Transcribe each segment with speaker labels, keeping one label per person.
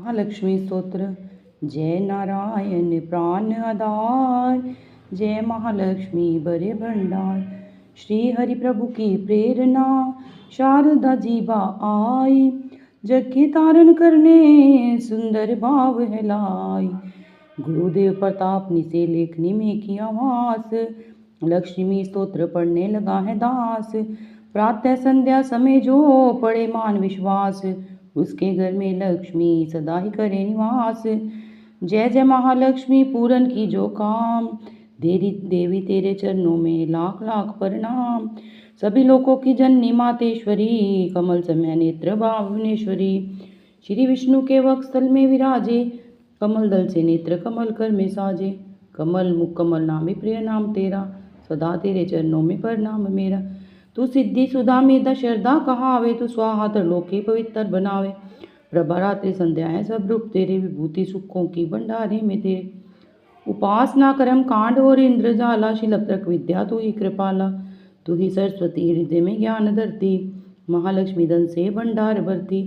Speaker 1: महालक्ष्मी स्तोत्र। जय नारायण प्राण आधार, जय महालक्ष्मी बड़े भंडार। श्री हरि प्रभु की प्रेरणा, शारदा जीवा आई। जग के तारण करने सुंदर भाव है लाई। गुरुदेव प्रताप निसे लेखनी में किया वास, लक्ष्मी स्तोत्र पढ़ने लगा है दास। प्रातः संध्या समय जो पढ़े मान विश्वास, उसके घर में लक्ष्मी सदा ही करे निवास। जय जय महालक्ष्मी पूरन की जो काम, देवी तेरे चरणों में लाख लाख प्रणाम। सभी लोगों की जननी मातेश्वरी, कमल समय नेत्र भावनेश्वरी। श्री विष्णु के वक्षस्थल में विराजे, कमल दल से नेत्र कमल कर में साजे। कमल मुख कमल नामी प्रिय नाम तेरा, सदा तेरे चरणों में प्रणाम मेरा। तू सिद्धि सुधा में दशरदा कहावे, तू स्वाहा त्रिलोकी पवित्र बनावे। प्रभा रात्रि संध्याएं सब रूप तेरे, विभूति सुखों की भंडारे में तेरे। उपासना कर्म कांड और इंद्रजाला, शिलत्रक विद्या तू ही कृपाला। तू ही सरस्वती हृदय में ज्ञान धरती, महालक्ष्मी धन से भंडार भरती।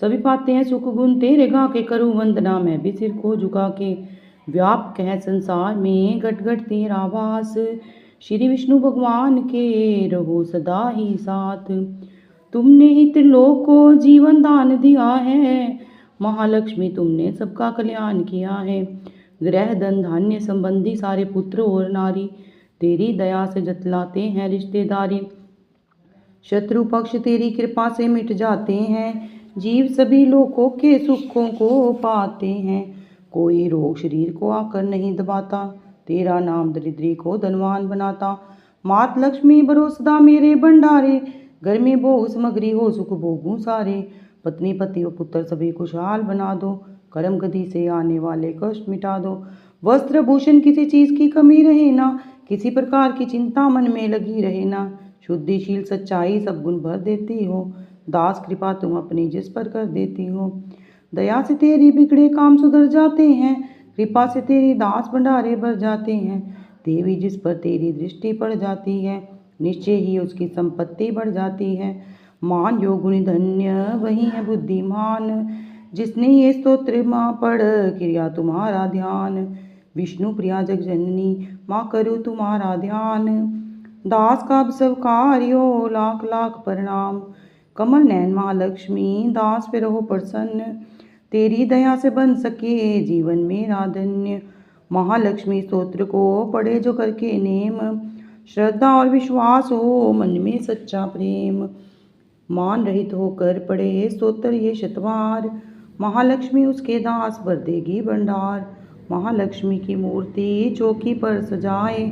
Speaker 1: सभी पाते हैं सुख गुण तेरे गा के, करूँ वंदना मैं भी सिर को झुका के। व्यापक है संसार में घट घट तेरा वास, श्री विष्णु भगवान के रहो सदा ही साथ। तुमने ही त्रिलोक को जीवन दान दिया है, महालक्ष्मी तुमने सबका कल्याण किया है। ग्रह धन धान्य संबंधी सारे पुत्र और नारी, तेरी दया से जतलाते हैं रिश्तेदारी। शत्रु पक्ष तेरी कृपा से मिट जाते हैं, जीव सभी लोगों के सुखों को पाते हैं। कोई रोग शरीर को आकर नहीं दबाता, तेरा नाम दरिद्री को धनवान बनाता। मात लक्ष्मी भरोसदा मेरे भंडारे, घर में भोग सामग्री हो सुख भोगूं सारे। पत्नी पति व पुत्र सभी खुशहाल बना दो, कर्म गति से आने वाले कष्ट मिटा दो। वस्त्र भूषण किसी चीज की कमी रहे ना, किसी प्रकार की चिंता मन में लगी रहे ना। शुद्धिशील सच्चाई सब गुण भर देती हो, दास कृपा तुम अपनी जिस पर कर देती हो। दया से तेरी बिगड़े काम सुधर जाते हैं, कृपा से तेरी दास भंडारे भर जाते हैं। देवी जिस पर तेरी दृष्टि पड़ जाती है, निश्चय ही उसकी संपत्ति बढ़ जाती है। मान योग गुणी धन्य वही है बुद्धिमान, जिसने ये स्तोत्र माँ पढ़ किया तुम्हारा ध्यान। विष्णु प्रिया जग जननी माँ करूँ तुम्हारा ध्यान, दास का अब सब कार्यो लाख लाख प्रणाम। कमल नैन महालक्ष्मी दास पे रहो प्रसन्न, तेरी दया से बन सके जीवन मेरा धन्य। महालक्ष्मी स्तोत्र को पढ़े जो करके नेम, श्रद्धा और विश्वास हो मन में सच्चा प्रेम। मान रहित होकर पढ़े स्तोत्र ये शतवार, महालक्ष्मी उसके दास भर देगी भंडार। महालक्ष्मी की मूर्ति चौकी पर सजाए,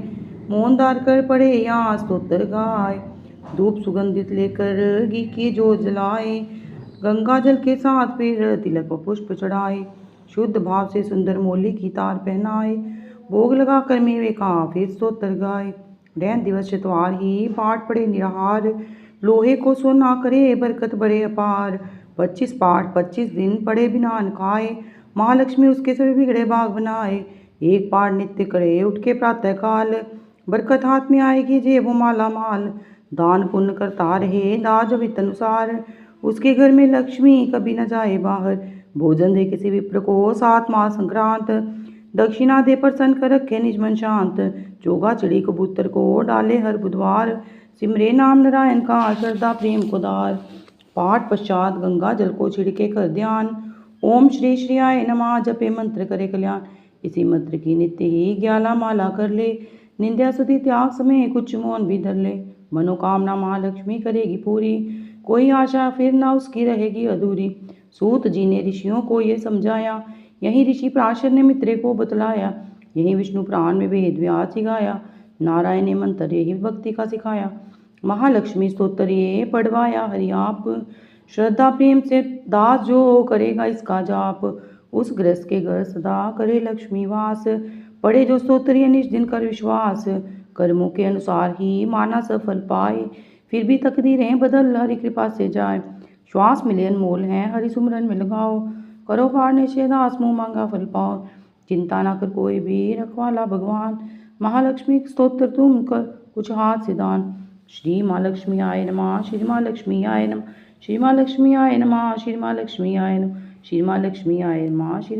Speaker 1: मौनदार कर पढ़े यहाँ स्तोत्र गाए। धूप सुगंधित लेकर घी की जोत जलाए, गंगा जल के साथ फिर तिलक व पुष्प चढ़ाए। शुद्ध भाव से सुंदर मोली की तार पहनाए, भोग लगा कर मेवे का फिर स्तोत्र गाए। रैन दिवस शतवार ही पाठ पढ़े निराहार, लोहे को सोना करे बरकत बड़े अपार। 25 पाठ 25 दिन पढ़े बिना अन्न खाए, महालक्ष्मी उसके सभी बिगड़े भाग बनाए। एक पाठ नित्य करे उठ के प्रातः काल, बरकत हाथ में आएगी जेब माला माल। दान पुण्य करता रहे दाज वित्त अनुसार, उसके घर में लक्ष्मी कभी न जाए बाहर। भोजन दे किसी विप्र को 7 माह संक्रांत, दक्षिणा दे प्रसन्न कर रखे निज मन शांत। चोगा चिड़ी कबूतर को डाले हर बुधवार, सिमरे नाम नारायण का श्रद्धा प्रेम को दार। पाठ पश्चात गंगा जल को छिड़के कर ध्यान, ओम श्री श्री आय नमः जपे मंत्र करे कल्याण। इसी मंत्र की नित्य ही 11 माला कर ले, निंद्या स्तुति त्याग समय कुछ मौन भी धर ले। मनोकामना महालक्ष्मी करेगी पूरी, कोई आशा फिर ना उसकी रहेगी अधूरी। सूत जी ने ऋषियों को ये समझाया, यही ऋषि पराशर ने मित्र को बतलाया। यही विष्णु पुराण में वेद व्यास सिखाया, नारायण ने मंत्र यही भक्ति का सिखाया। महालक्ष्मी स्तोत्र ये पढ़वाया हरि आप, श्रद्धा प्रेम से दास जो करेगा इसका जाप, उस गृहस्थ के घर सदा करे लक्ष्मी वास। पढ़े जो स्तोत्र ये निज दिन कर विश्वास, कर्मों के अनुसार ही माना सफल पाए। फिर भी तकदीरें बदल हरि कृपा से जाए, श्वास मिले अनमोल हैं हरि सुमरन में लगाओ। करो पार निश्चय दास मुँह मांगा फल पाओ, चिंता ना कर कोई भी रखवाला भगवान। महालक्ष्मी स्तोत्र तुम कर कुछ हाथ से दान। श्री माँ लक्ष्मी आय नमः, श्री माँ लक्ष्मी आय नमः, श्री माँ लक्ष्मी आय नमः, श्री माँ लक्ष्मी आय नमः, श्री माँ लक्ष्मी आए माँ श्री